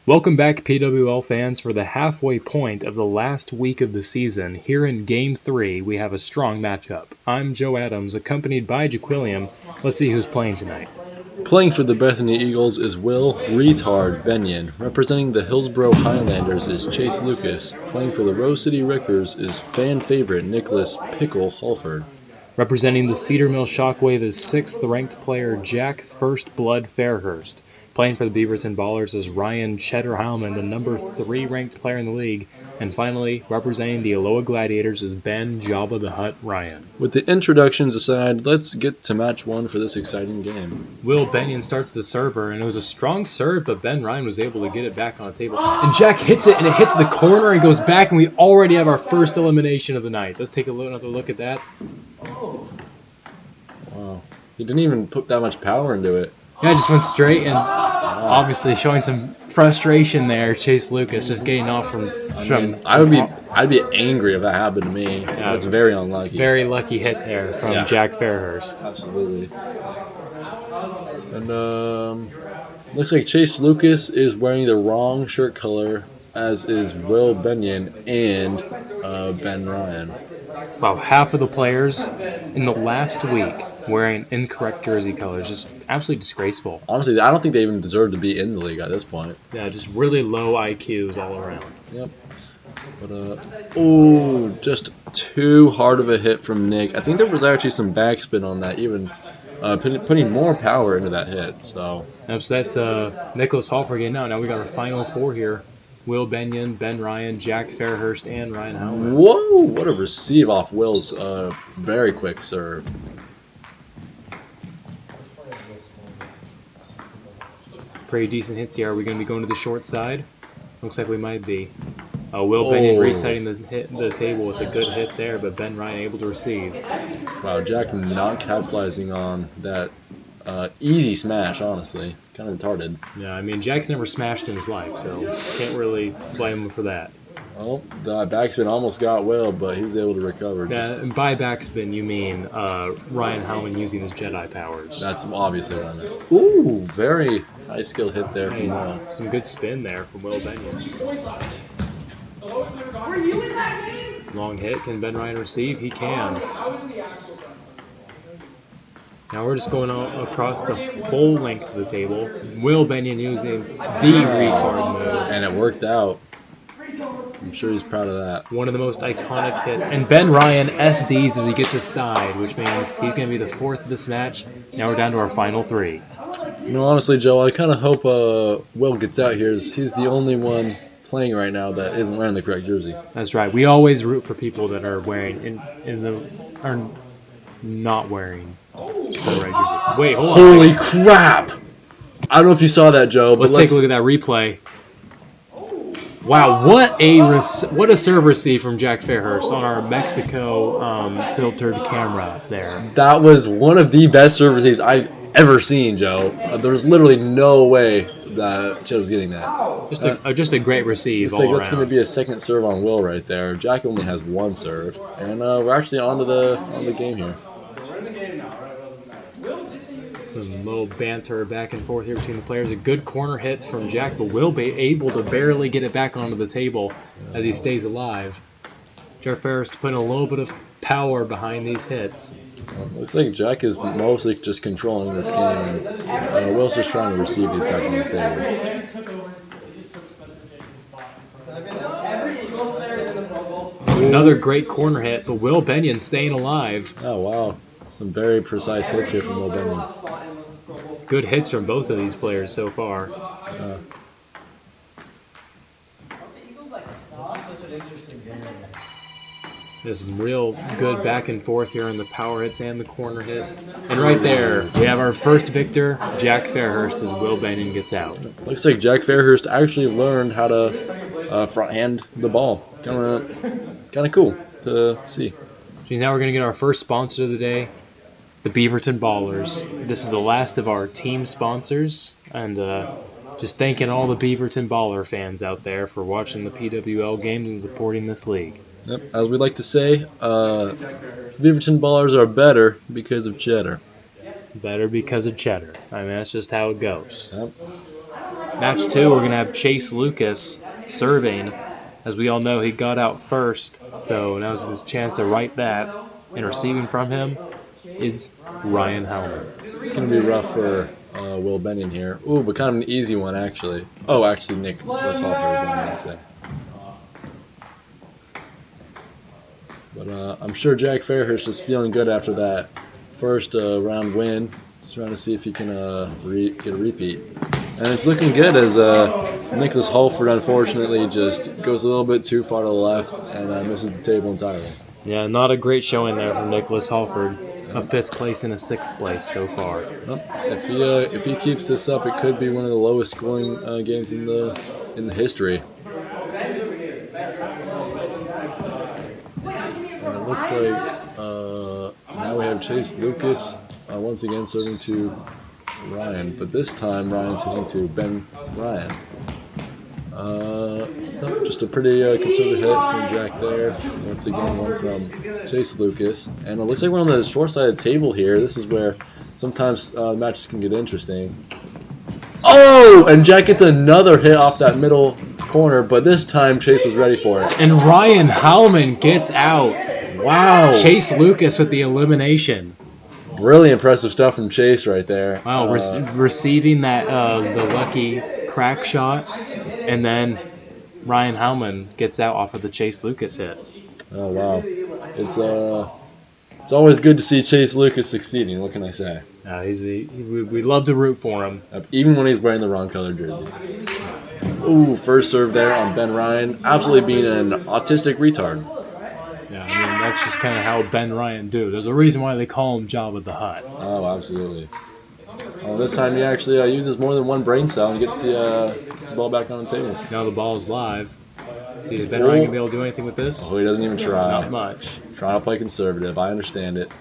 Welcome back, PWL fans, for the halfway point of the last week of the season. Here in Game 3, we have a strong matchup. I'm Joe Adams, accompanied by Jaquilliam. Let's see who's playing tonight. Playing for the Bethany Eagles is Will Retard Benyon. Representing the Hillsborough Highlanders is Chase Lucas. Playing for the Rose City Rickers is fan favorite Nicholas Pickle Halford. Representing the Cedar Mill Shockwave is 6th ranked player Jack First Blood Fairhurst. Playing for the Beaverton Ballers is Ryan Cheddar Howman, the number 3 ranked player in the league. And finally, representing the Aloha Gladiators is Ben Jabba the Hutt Ryan. With the introductions aside, let's get to match 1 for this exciting game. Will Benyon starts the server, and it was a strong serve, but Ben Ryan was able to get it back on the table. And Jack hits it, and it hits the corner and goes back, and we already have our first elimination of the night. Let's take another look at that. Wow. He didn't even put that much power into it. Yeah, it just went straight, and obviously showing some frustration there. Chase Lucas just getting off from. I'd be angry if that happened to me. Yeah, that's very unlucky. Very lucky hit there from Jack Fairhurst. Absolutely. And looks like Chase Lucas is wearing the wrong shirt color, as is Will Benyon and Ben Ryan. Wow, half of the players in the last week wearing incorrect jersey colors. Just absolutely disgraceful. Honestly, I don't think they even deserve to be in the league at this point. Yeah, just really low IQs all around. Yep. But, just too hard of a hit from Nick. I think there was actually some backspin on that, even putting more power into that hit. So that's Nicholas Halford getting out. Now we got our final 4 here. Will Benyon, Ben Ryan, Jack Fairhurst, and Ryan Howard. Whoa, what a receive off Will's very quick serve. Pretty decent hits here. Are we going to be going to the short side? Looks like we might be. Will Benyon resetting the table with a good hit there, but Ben Ryan able to receive. Wow, Jack not capitalizing on that easy smash, honestly. Kind of retarded. Yeah, I mean, Jack's never smashed in his life, so can't really blame him for that. Well, the backspin almost got Will, but he was able to recover. Yeah, and by backspin, you mean Ryan Howman using his Jedi powers. That's obviously what I meant. Ooh, very high skill hit there from Will. Some good spin there from Will Benyon. Long hit. Can Ben Ryan receive? He can. Now we're just going across the full length of the table. Will Benyon using the retard move. And it worked out. I'm sure he's proud of that. One of the most iconic hits. And Ben Ryan SDs as he gets his side, which means he's going to be the 4th of this match. Now we're down to our final 3. You know, honestly, Joe, I kind of hope Will gets out here. He's the only one playing right now that isn't wearing the correct jersey. That's right. We always root for people that are wearing are not wearing the right jersey. Wait, hold on. Holy crap! I don't know if you saw that, Joe. Let's take a look at that replay. Wow, what a serve receive from Jack Fairhurst on our Mexico filtered camera there. That was one of the best serve receives I've ever seen, Joe. There was literally no way that Chet was getting that. Just a great receive all like around. That's going to be a second serve on Will right there. Jack only has 1 serve, and we're actually on the game here. Some little banter back and forth here between the players. A good corner hit from Jack, but Will be able to barely get it back onto the table as he stays alive. Jack Fairhurst putting a little bit of power behind these hits. Looks like Jack is mostly just controlling this game, and Will's just trying to receive these back on the table. Another great corner hit, but Will Benyon staying alive. Oh, wow. Some very precise hits here from Will Benyon. Good hits from both of these players so far. There's some real good back and forth here on the power hits and the corner hits. And right there, we have our first victor, Jack Fairhurst, as Will Benyon gets out. Looks like Jack Fairhurst actually learned how to front hand the ball. Kind of cool to see. Now we're going to get our first sponsor of the day, the Beaverton Ballers. This is the last of our team sponsors, and just thanking all the Beaverton Baller fans out there for watching the PWL games and supporting this league. Yep. As we like to say, Beaverton Ballers are better because of cheddar. Better because of cheddar. I mean, that's just how it goes. Yep. Match 2, we're going to have Chase Lucas serving. As we all know, he got out first, so now's his chance to right that. And receiving from him is Ryan Hellman. It's going to be rough for Will Benyon here. Ooh, but kind of an easy one, actually. Oh, actually, Nicholas Halford is what I meant to say. But I'm sure Jack Fairhurst is feeling good after that first round win. Just trying to see if he can get a repeat. And it's looking good as Nicholas Halford, unfortunately, just goes a little bit too far to the left and misses the table entirely. Yeah, not a great showing there from Nicholas Halford. A 5th place and a 6th place so far. Well, if he keeps this up, it could be one of the lowest scoring games in the history. And it looks like now we have Chase Lucas once again serving to Ryan, but this time Ryan's hitting to Ben Ryan. No, just a pretty conservative hit from Jack there. Once again, one from Chase Lucas. And it looks like we're on the short side of the table here. This is where sometimes matches can get interesting. Oh! And Jack gets another hit off that middle corner, but this time Chase was ready for it. And Ryan Hellman gets out. Wow. Chase Lucas with the elimination. Really impressive stuff from Chase right there. Wow, receiving that the lucky crack shot, and then Ryan Hellman gets out off of the Chase Lucas hit. Oh wow, it's always good to see Chase Lucas succeeding. What can I say? We love to root for him, even when he's wearing the wrong color jersey. Ooh, first serve there on Ben Ryan, absolutely being an autistic retard. Yeah, I mean that's just kind of how Ben Ryan do. There's a reason why they call him Jabba the Hutt. Oh, absolutely. Oh, this time he actually uses more than one brain cell and gets the ball back on the table. Now the ball's live. See, is Ben Ryan gonna be able to do anything with this? Oh, he doesn't even try. Not much. Trying to play conservative. I understand it.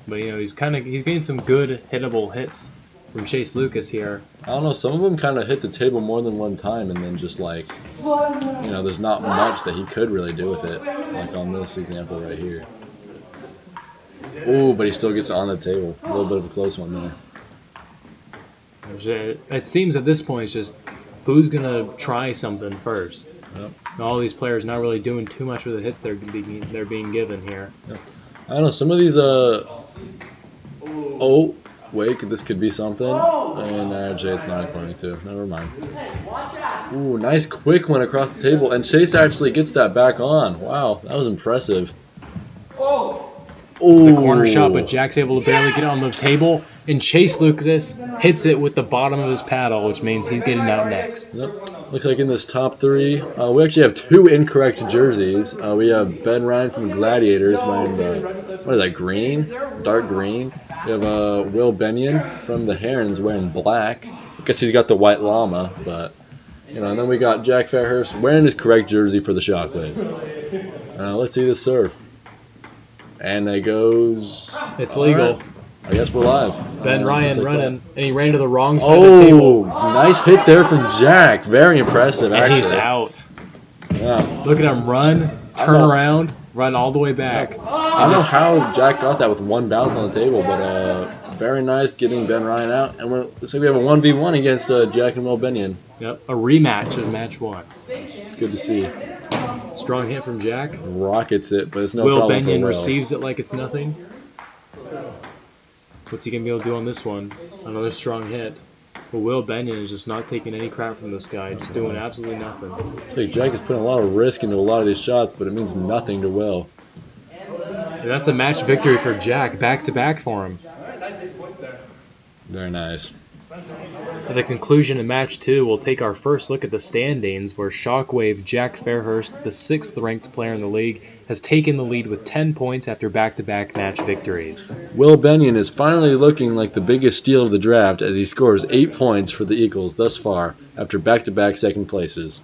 But you know, he's getting some good hittable hits from Chase Lucas here. I don't know. Some of them kind of hit the table more than one time, and then just like, you know, there's not much that he could really do with it. Like on this example right here. Ooh, but he still gets it on the table. A little bit of a close one there. It seems at this point it's just who's gonna try something first. Yep. And all these players not really doing too much with the hits they're being given here. Yep. I don't know. Some of these oh, wait, this could be something. And actually, it's not going to. Never mind. Ooh, nice quick one across the table, and Chase actually gets that back on. Wow, that was impressive. It's the corner shot, but Jack's able to barely get it on the table, and Chase Lucas hits it with the bottom of his paddle, which means he's getting out next. Yep. Looks like in this top three, we actually have two incorrect jerseys. We have Ben Ryan from the Gladiators wearing the, what is that, green? Dark green. We have Will Benyon from the Herons wearing black. I guess he's got the white llama, but, you know, and then we got Jack Fairhurst wearing his correct jersey for the Shockwaves. Let's see this serve. And it goes... It's legal. Right. I guess we're live. Ben Ryan like running, that. and he ran to the wrong side of the table. Nice hit there from Jack. Very impressive, and actually. He's out. Yeah. Look at him run, turn around, run all the way back. I don't know how Jack got that with one bounce on the table, but very nice getting Ben Ryan out. And looks like we have a 1v1 against Jack and Will Benyon. Yep, a rematch of match 1. It's good to see. Strong hit from Jack. Rockets it, but it's no Will problem Benyon for Will. receives it like it's nothing. What's he going to be able to do on this one? Another strong hit. But Will Benyon is just not taking any crap from this guy, just doing absolutely nothing. It's like Jack is putting a lot of risk into a lot of these shots, but it means nothing to Will. And that's a match victory for Jack, back-to-back for him. Very nice. At the conclusion of match 2, we'll take our first look at the standings, where Shockwave Jack Fairhurst, the 6th ranked player in the league, has taken the lead with 10 points after back-to-back match victories. Will Benyon is finally looking like the biggest steal of the draft as he scores 8 points for the Eagles thus far after back-to-back second places.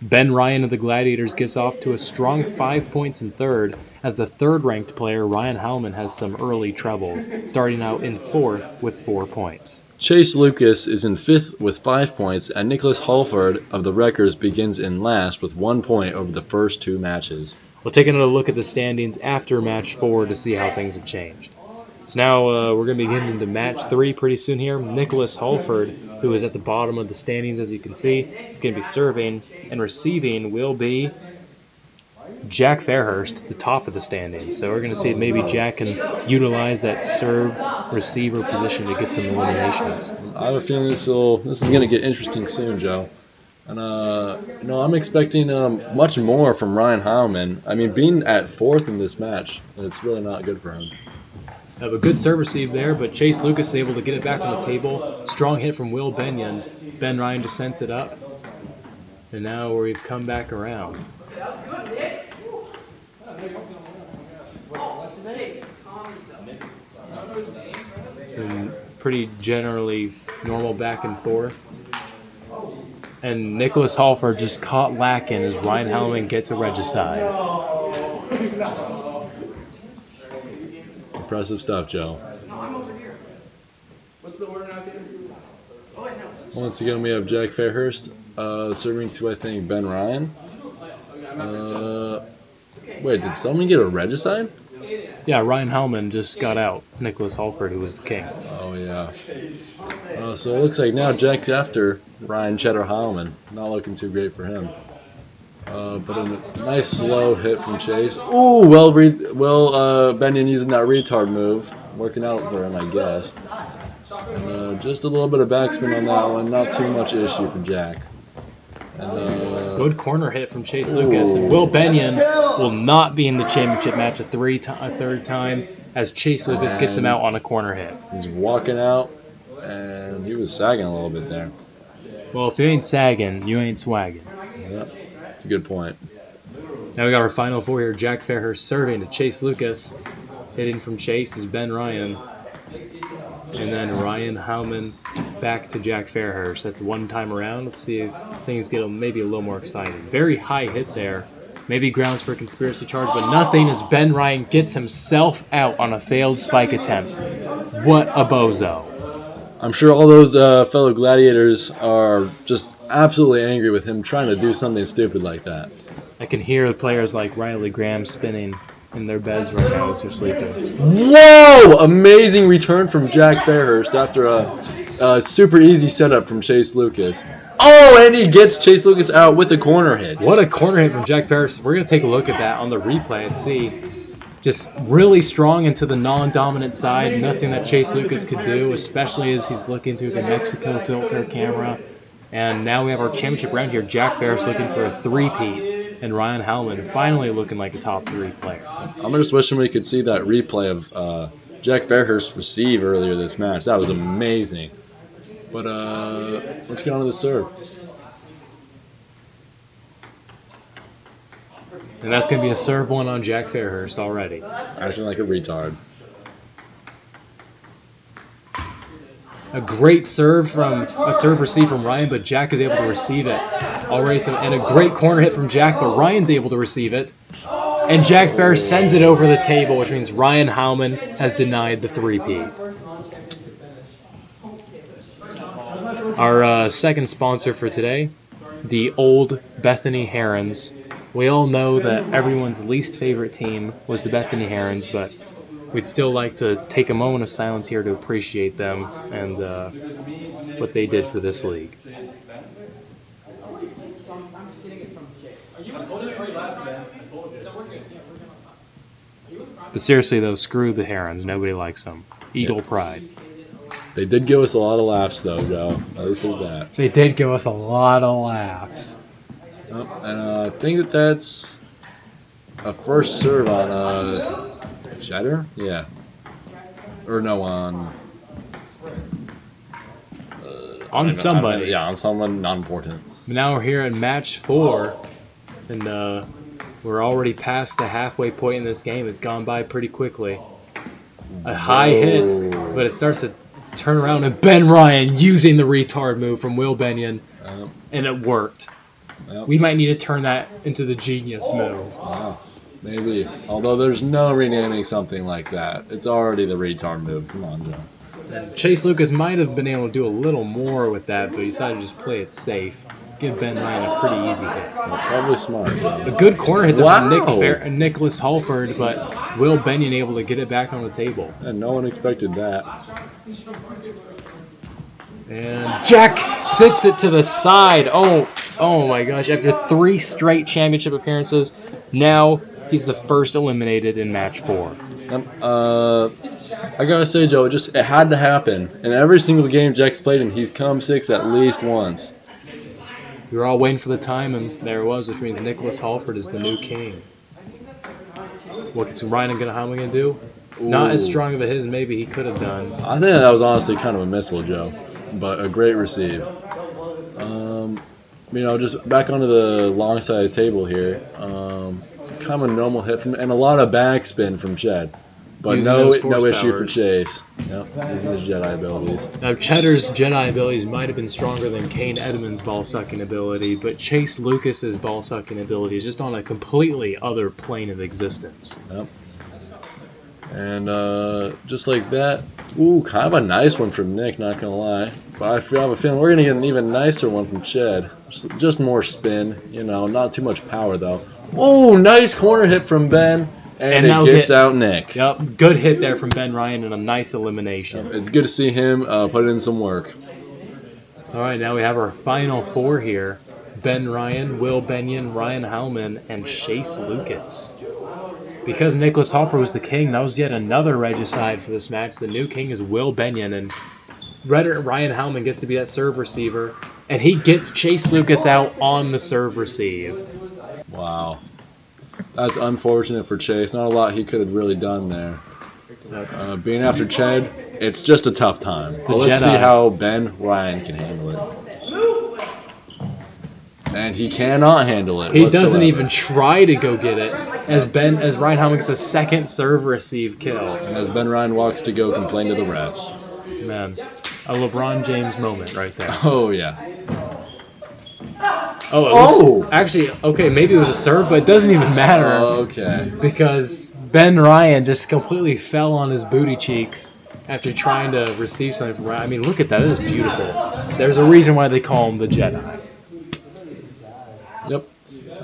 Ben Ryan of the Gladiators gets off to a strong 5 points in third, as the 3rd ranked player Ryan Hellman has some early troubles, starting out in 4th with 4 points. Chase Lucas is in 5th with 5 points, and Nicholas Halford of the Wreckers begins in last with 1 point over the first 2 matches. We'll take another look at the standings after match 4 to see how things have changed. So now we're going to be getting into match 3 pretty soon here. Nicholas Halford, who is at the bottom of the standings, as you can see, is going to be serving, and receiving will be Jack Fairhurst, the top of the standings. So we're going to see if maybe Jack can utilize that serve receiver position to get some eliminations. I have a feeling this is going to get interesting soon, Joe. And I'm expecting much more from Ryan Heilman. I mean, being at 4th in this match, it's really not good for him. Have a good serve receive there, but Chase Lucas is able to get it back on the table. Strong hit from Will Benyon. Ben Ryan just sends it up. And now we've come back around. Some pretty generally normal back and forth. And Nicholas Halford just caught lacking as Ryan Heilman gets a regicide. Impressive stuff, Joe. Once again, we have Jack Fairhurst serving to, I think, Ben Ryan. Wait, did someone get a regicide? Yeah, Ryan Heilman just got out Nicholas Halford, who was the king. Oh, yeah. So it looks like now Jack's after Ryan Cheddar Heilman. Not looking too great for him. But a nice slow hit from Chase. Ooh, Benyon using that retard move. Working out for him, I guess. Just a little bit of backspin on that one. Not too much issue for Jack. And, good corner hit from Chase Lucas. And Will Benyon will not be in the championship match a third time as Chase Lucas gets him out on a corner hit. He's walking out, and he was sagging a little bit there. Well, if you ain't sagging, you ain't swagging. Yep, that's a good point. Now we got our final 4 here. Jack Fairhurst serving to Chase Lucas. Hitting from Chase is Ben Ryan. And then Ryan Heilman back to Jack Fairhurst. That's one time around. Let's see if things get maybe a little more exciting. Very high hit there. Maybe grounds for a conspiracy charge, but nothing as Ben Ryan gets himself out on a failed spike attempt. What a bozo. I'm sure all those fellow gladiators are just absolutely angry with him trying to do something stupid like that. I can hear players like Riley Graham spinning in their beds right now as they're sleeping. Whoa! Amazing return from Jack Fairhurst after a super easy setup from Chase Lucas. Oh, and he gets Chase Lucas out with a corner hit. What a corner hit from Jack Fairhurst. We're going to take a look at that on the replay and see. Just really strong into the non-dominant side. Nothing that Chase Lucas could do, especially as he's looking through the Mexico filter camera. And now we have our championship round here. Jack Fairhurst looking for a three-peat, and Ryan Heilman finally looking like a top 3 player. I'm just wishing we could see that replay of Jack Fairhurst receive earlier this match. That was amazing. But let's get on to the serve. And that's going to be a serve one on Jack Fairhurst already. Acting like a retard. A great serve receive from Ryan, but Jack is able to receive it already. And a great corner hit from Jack, but Ryan's able to receive it. And Jack Fairhurst sends it over the table, which means Ryan Heilman has denied the three-peat. Our second sponsor for today, the Old Bethany Herons. We all know that everyone's least favorite team was the Bethany Herons, but we'd still like to take a moment of silence here to appreciate them and what they did for this league. But seriously, though, screw the Herons. Nobody likes them. Eagle pride. They did give us a lot of laughs, though, Joe. At least there's that. They did give us a lot of laughs. And I think that's a first serve on Cheddar? Yeah. Or no, on somebody. Yeah, on someone not important. Now we're here in match 4, and we're already past the halfway point in this game. It's gone by pretty quickly. A high hit, but it starts to turn around, and Ben Ryan using the retard move from Will Benyon, and it worked. We might need to turn that into the genius move. Maybe. Although there's no renaming something like that. It's already the retard move. Come on, Joe. And Chase Lucas might have been able to do a little more with that, but he decided to just play it safe. give Ben Ryan a pretty easy hit. Probably smart. A good corner hit there Wow. from Nicholas Halford, but Will Benyon able to get it back on the table. And no one expected that. And Jack sits it to the side. Oh my gosh. After 3 straight championship appearances, now he's the first eliminated in match 4. I gotta say, Joe, it had to happen. In every single game Jack's played in, he's come 6 at least once. We were all waiting for the time, and there it was, which means Nicholas Halford is the new king. What's Ryan and Halman going to do? Ooh. Not as strong of a hit as maybe he could have done. I think that was honestly kind of a missile, Joe, but a great receive. Just back onto the long side of the table here. Kind of a normal hit and a lot of backspin from Ched. But no issue for Chase. Yep, using his Jedi abilities. Now, Cheddar's Jedi abilities might have been stronger than Kane Edmonds' ball-sucking ability, but Chase Lucas's ball-sucking ability is just on a completely other plane of existence. Yep. And just like that, kind of a nice one from Nick, not going to lie. But I have a feeling we're going to get an even nicer one from Ched. Just more spin, not too much power, though. Nice corner hit from Ben. And it gets out Nick. Yep, good hit there from Ben Ryan and a nice elimination. It's good to see him put in some work. All right, now we have our final 4 here. Ben Ryan, Will Benyon, Ryan Howman, and Chase Lucas. Because Nicholas Halford was the king, that was yet another regicide for this match. The new king is Will Benyon, and Ryan Howman gets to be that serve receiver, and he gets Chase Lucas out on the serve receive. Wow. That's unfortunate for Chase. Not a lot he could have really done there. Being after Ched, it's just a tough time. Let's see how Ben Ryan can handle it. And he cannot handle it. He doesn't even try to go get it. As Ryan Howman gets a second serve receive kill. And as Ben Ryan walks to go complain to the refs. Man, a LeBron James moment right there. Oh yeah. Actually, okay, maybe it was a serve, but it doesn't even matter. Okay. Because Ben Ryan just completely fell on his booty cheeks after trying to receive something from Ryan. I mean, look at that. That is beautiful. There's a reason why they call him the Jedi. Yep.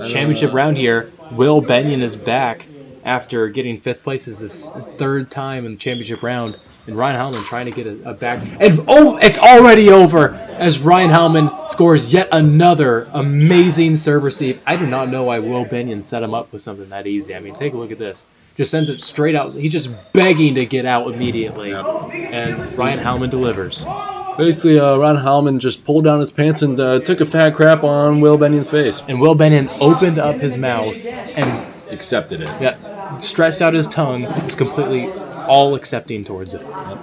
Championship round here. Will Benyon is back after getting 5th place as his 3rd time in the championship round. And Ryan Howman trying to get a back. And it's already over as Ryan Howman scores yet another amazing serve receive. I do not know why Will Benyon set him up with something that easy. I mean, take a look at this. Just sends it straight out. He's just begging to get out immediately. Yep. And Ryan Howman delivers. Basically, Ryan Howman just pulled down his pants and took a fat crap on Will Benyon's face. And Will Benyon opened up his mouth and accepted it. Yeah, stretched out his tongue, was completely all accepting towards it. Yep.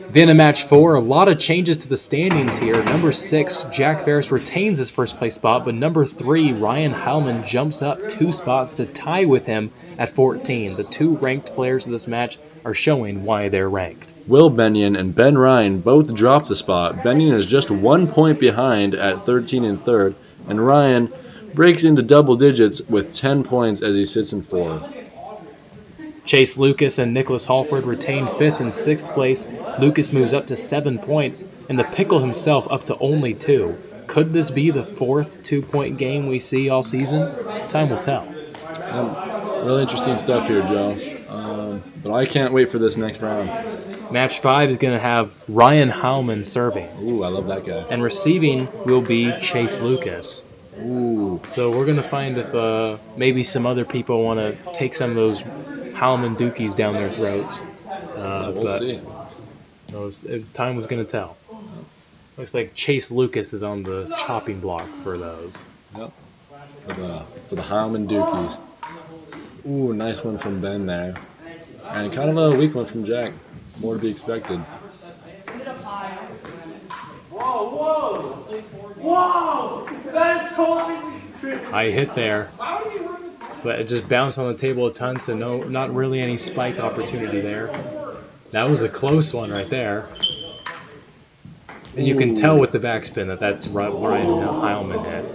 Then in match 4, a lot of changes to the standings here. Number 6, Jack Ferris retains his 1st place spot, but number 3, Ryan Howman jumps up 2 spots to tie with him at 14. The 2 ranked players of this match are showing why they're ranked. Will Benyon and Ben Ryan both dropped a spot. Benyon is just 1 point behind at 13 and 3rd, and Ryan breaks into double digits with 10 points as he sits in 4th. Chase Lucas and Nicholas Halford retain 5th and 6th place. Lucas moves up to 7 points, and the Pickle himself up to only 2. Could this be the 4th 2-point game we see all season? Time will tell. Really interesting stuff here, Joe. But I can't wait for this next round. Match 5 is going to have Ryan Howman serving. Ooh, I love that guy. And receiving will be Chase Lucas. Ooh. So we're going to find if maybe some other people want to take some of those Howman dookies down their throats. We'll see. Time was going to tell. Looks like Chase Lucas is on the chopping block for those. Yep. For the Howman dookies. Ooh, nice one from Ben there. And kind of a weak one from Jack. More to be expected. Whoa! That's so obviously. High hit there. But it just bounced on the table a ton, so not really any spike opportunity there. That was a close one right there. And you can tell with the backspin that's Ryan Heilman hit.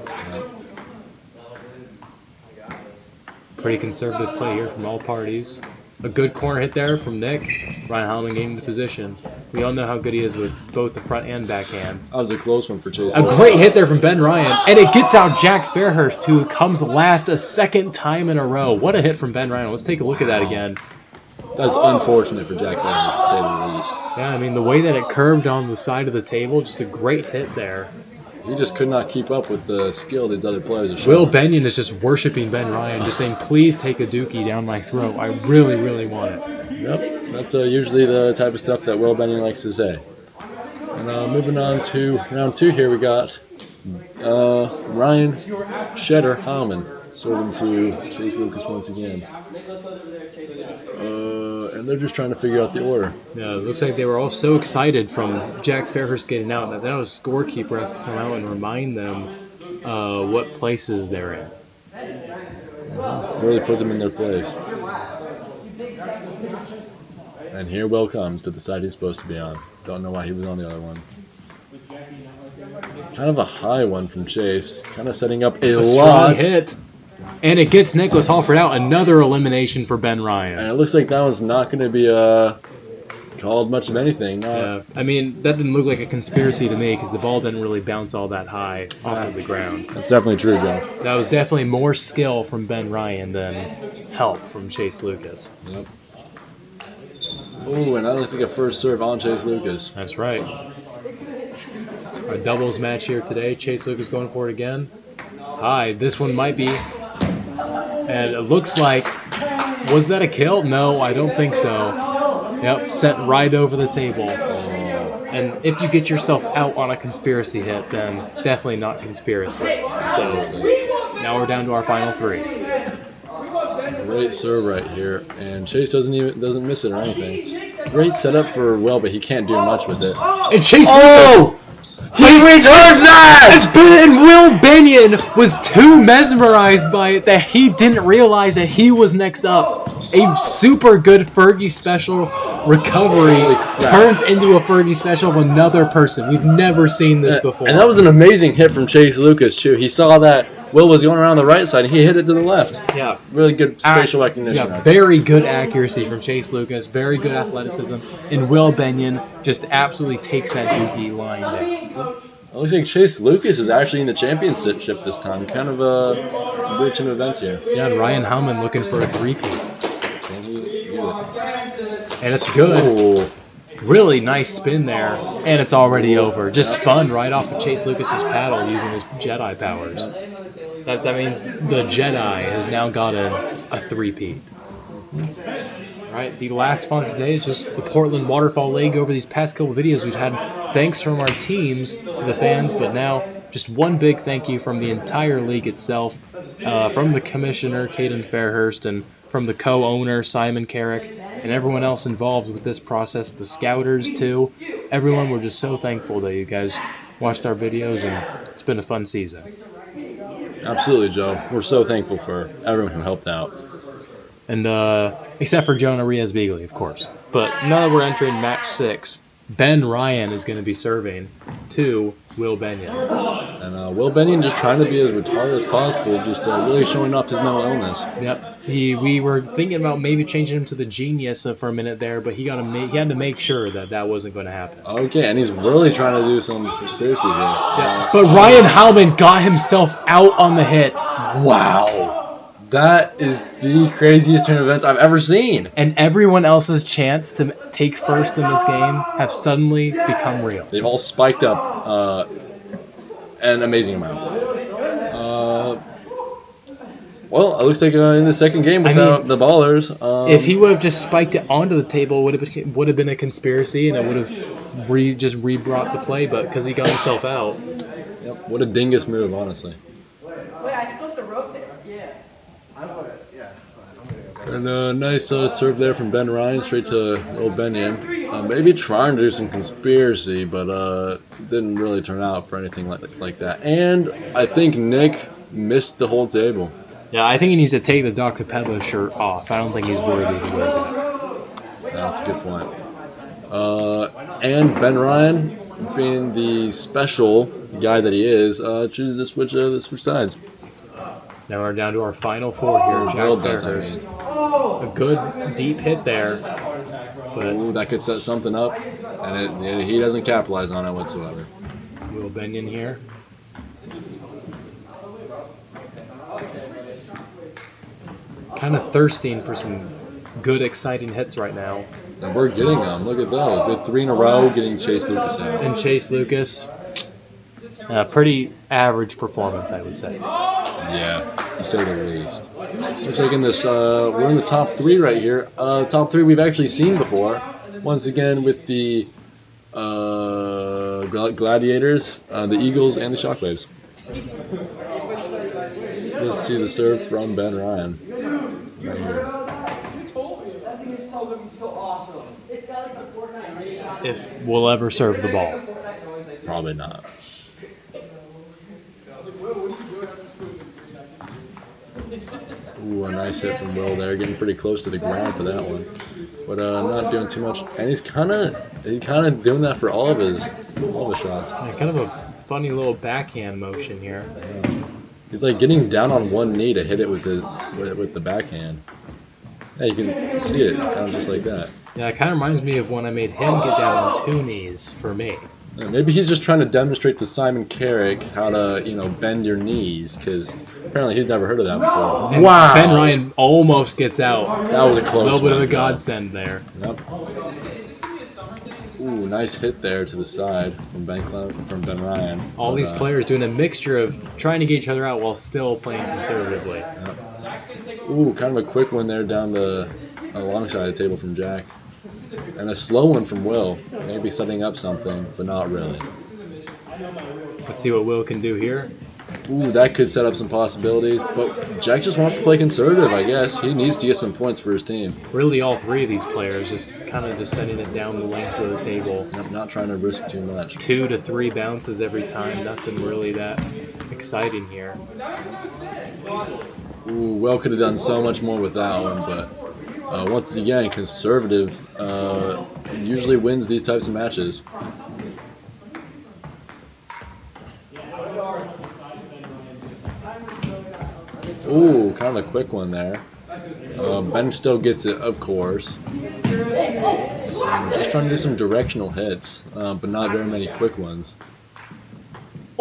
Pretty conservative play here from all parties. A good corner hit there from Nick. Ryan Hallman gaining the position. We all know how good he is with both the front and backhand. That was a close one for Chase. A great hit there from Ben Ryan, and it gets out Jack Fairhurst, who comes last a second time in a row. What a hit from Ben Ryan. Let's take a look at that again. That's unfortunate for Jack Fairhurst, to say the least. Yeah, I mean, the way that it curved on the side of the table, just a great hit there. He just could not keep up with the skill these other players are showing. Will Benyon is just worshiping Ben Ryan, just saying, please take a dookie down my throat. I really, really want it. Yep, that's usually the type of stuff that Will Benyon likes to say. And moving on to round 2 here, we got Ryan Cheddar Hallman serving to Chase Lucas once again. And they're just trying to figure out the order. Yeah, it looks like they were all so excited from Jack Fairhurst getting out that now a scorekeeper has to come out and remind them what places they're in. Really put them in their place. And here Will comes to the side he's supposed to be on. Don't know why he was on the other one. Kind of a high one from Chase. Kind of setting up a strong lot. Hit. And it gets Nicholas Halford out. Another elimination for Ben Ryan. And it looks like that was not going to be called much of anything. Yeah, I mean, that didn't look like a conspiracy to me because the ball didn't really bounce all that high off of the ground. That's definitely true, Joe. That was definitely more skill from Ben Ryan than help from Chase Lucas. Yep. Ooh, and that looks like a first serve on Chase Lucas. That's right. Our doubles match here today. Chase Lucas going for it again. High. This one might be. And it looks like, was that a kill? No, I don't think so. Yep, sent right over the table. And if you get yourself out on a conspiracy hit, then definitely not conspiracy. So now we're down to our final 3. Great serve right here, and Chase doesn't miss it or anything. Great setup for Will, but he can't do much with it. And Chase Lucas! He returns that! And Will Benyon was too mesmerized by it that he didn't realize that he was next up. A super good Fergie special recovery turns into a Fergie special of another person. We've never seen this before. And that was an amazing hit from Chase Lucas, too. He saw that Will was going around the right side, and he hit it to the left. Yeah. Really good spatial recognition. Yeah, very good accuracy from Chase Lucas. Very good athleticism. And Will Benyon just absolutely takes that dookie line down. It looks like Chase Lucas is actually in the championship this time. Kind of a weird turn of events here. Yeah, and Ryan Hellman looking for a three-peat. Can he do it? And it's good. Oh. Really nice spin there. And it's already over. Just spun right off of Chase Lucas's paddle using his Jedi powers. That means the Jedi has now gotten a three-peat. Right, the last fun for today is just the Portland Waterfall League. Over these past couple videos, we've had thanks from our teams to the fans, but now just one big thank you from the entire league itself, from the commissioner, Caden Fairhurst, and from the co-owner, Simon Carrick, and everyone else involved with this process, the scouters too. Everyone, we're just so thankful that you guys watched our videos, and it's been a fun season. Absolutely, Joe. We're so thankful for everyone who helped out. And except for Jonah Riaz-Beagley, of course. But now that we're entering match 6, Ben Ryan is going to be serving to Will Benyon. And Will Benyon just trying to be as retarded as possible, just really showing off his mental illness. Yep. We were thinking about maybe changing him to the genius for a minute there, but he had to make sure that wasn't going to happen. Okay, and he's really trying to do some conspiracy here. Yeah. But Ryan Hallman got himself out on the hit. Wow. That is the craziest turn of events I've ever seen. And everyone else's chance to take first in this game have suddenly become real. They've all spiked up an amazing amount. Well, it looks like in the second game without the ballers. If he would have just spiked it onto the table, it would have been a conspiracy, and it would have just re-brought the play. But because he got himself out. Yep, what a dingus move, honestly. Wait, I still have to rotate. Yeah. And a nice serve there from Ben Ryan straight to Will Benyon. Maybe trying to do some conspiracy, but didn't really turn out for anything like that. And I think Nick missed the whole table. Yeah, I think he needs to take the Dr. Peppa shirt off. I don't think he's worthy to wear that. That's a good point. And Ben Ryan, being the special guy that he is, chooses to switch sides. Now we're down to our final 4 here. Jack Fairhurst A good deep hit there. But ooh, that could set something up, and he doesn't capitalize on it whatsoever. Will Benyon here. Kind of thirsting for some good, exciting hits right now. And we're getting them. Look at those. Good 3 in a row getting Chase Lucas out. And Chase Lucas, pretty average performance, I would say. Yeah, to say the least. Looks like in this, we're in the top 3 right here. Top 3 we've actually seen before. Once again with the Gladiators, the Eagles, and the Shockwaves. So let's see the serve from Ben Ryan. Right here. If we'll ever serve the ball. Probably not. Ooh, a nice hit from Will there, getting pretty close to the ground for that one, but not doing too much. And he's kind of doing that for all of his shots. Yeah, kind of a funny little backhand motion here. Yeah. He's like getting down on one knee to hit it with the backhand. Yeah, you can see it kind of just like that. Yeah, it kind of reminds me of when I made him get down on 2 knees for me. Yeah, maybe he's just trying to demonstrate to Simon Carrick how to, bend your knees, because apparently he's never heard of that before. And wow! Ben Ryan almost gets out. That was a close one. A little bit of a godsend there. Yep. Ooh, nice hit there to the side from Ben Ryan. All these players doing a mixture of trying to get each other out while still playing conservatively. Yep. Ooh, kind of a quick one there down the alongside the table from Jack. And a slow one from Will. Maybe setting up something, but not really. Let's see what Will can do here. Ooh, that could set up some possibilities, but Jack just wants to play conservative, I guess. He needs to get some points for his team. Really, all 3 of these players just kind of just sending it down the length of the table. I'm not trying to risk too much. 2 to 3 bounces every time. Nothing really that exciting here. Ooh, Will could have done so much more with that one, but once again, conservative usually wins these types of matches. Ooh, kind of a quick one there. Ben still gets it, of course. Just trying to do some directional hits, but not very many quick ones.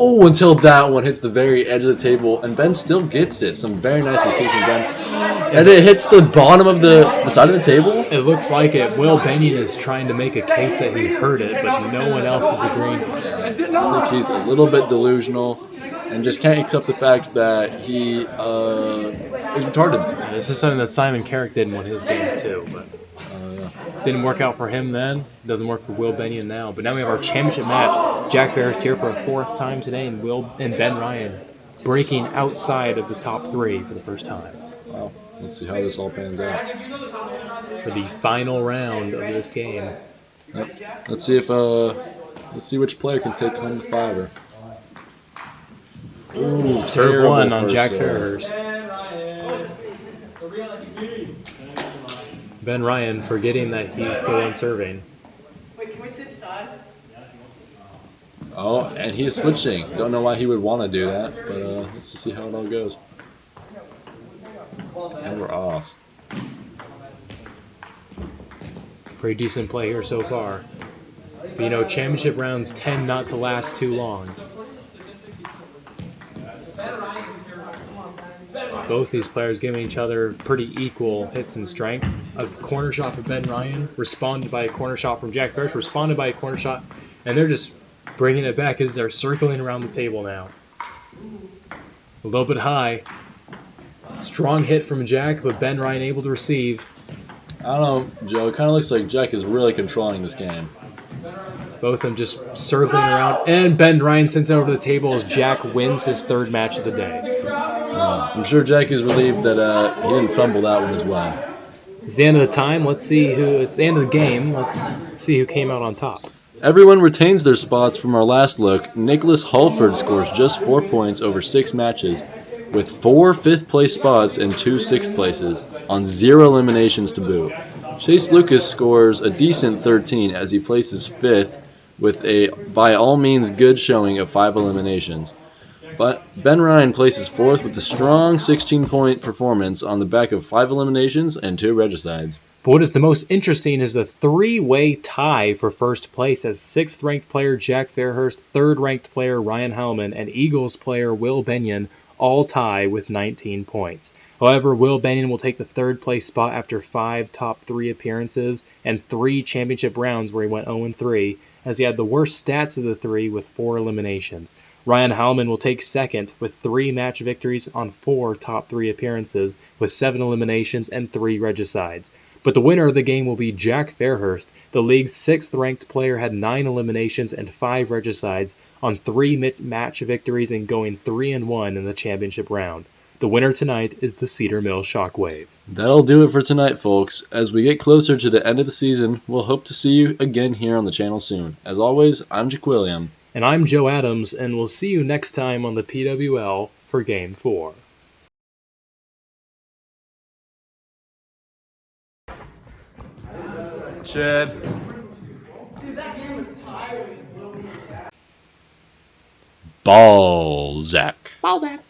Oh, until that one hits the very edge of the table, and Ben still gets it. Some very nice receipts from Ben. And it hits the bottom of the side of the table? It looks like it. Will Benyon is trying to make a case that he heard it, but no one else is agreeing. I think he's a little bit delusional and just can't accept the fact that he is retarded. Yeah, this is something that Simon Carrick did in one of his games too, but didn't work out for him then. Doesn't work for Will Benyon now. But now we have our championship match. Jack Fairhurst here for a 4th time today, and Ben Ryan breaking outside of the top 3 for the first time. Wow. Let's see how this all pans out. For the final round of this game. Yep. Let's see which player can take home the 5er. Ooh, serve 1 on Jack Fairhurst. Ben Ryan forgetting that he's the one serving. Wait, can we switch sides? Oh, and he's switching. Don't know why he would want to do that, but let's just see how it all goes. And we're off. Pretty decent play here so far. But, championship rounds tend not to last too long. Both these players giving each other pretty equal hits and strength. A corner shot from Ben Ryan, responded by a corner shot from Jack Fairhurst, responded by a corner shot, and they're just bringing it back as they're circling around the table now. A little bit high. Strong hit from Jack, but Ben Ryan able to receive. I don't know, Joe. It kind of looks like Jack is really controlling this game. Both of them just circling around, and Ben Ryan sends it over the table as Jack wins his 3rd match of the day. I'm sure Jack is relieved that he didn't fumble that one as well. It's the end of the time. Let's see who. It's the end of the game. Let's see who came out on top. Everyone retains their spots from our last look. Nicholas Hulford scores just 4 points over 6 matches, with 4 5th-place spots and 2 6th places, on 0 eliminations to boot. Chase Lucas scores a decent 13 as he places 5th with a by all means good showing of 5 eliminations. But Ben Ryan places fourth with a strong 16-point performance on the back of 5 eliminations and 2 regicides. But what is the most interesting is the three-way tie for first place as 6th-ranked player Jack Fairhurst, 3rd-ranked player Ryan Howman, and Eagles player Will Benyon all tie with 19 points. However, Will Benyon will take the 3rd place spot after 5 top 3 appearances and 3 championship rounds where he went 0-3, as he had the worst stats of the 3 with 4 eliminations. Ryan Howman will take 2nd with 3 match victories on 4 top 3 appearances with 7 eliminations and 3 regicides. But the winner of the game will be Jack Fairhurst. The league's 6th-ranked player had 9 eliminations and 5 regicides on 3 match victories and going 3-1 in the championship round. The winner tonight is the Cedar Mill Shockwave. That'll do it for tonight, folks. As we get closer to the end of the season, we'll hope to see you again here on the channel soon. As always, I'm Jaquilliam. And I'm Joe Adams, and we'll see you next time on the PWL for Game 4. Chad. Balzac. Balzac.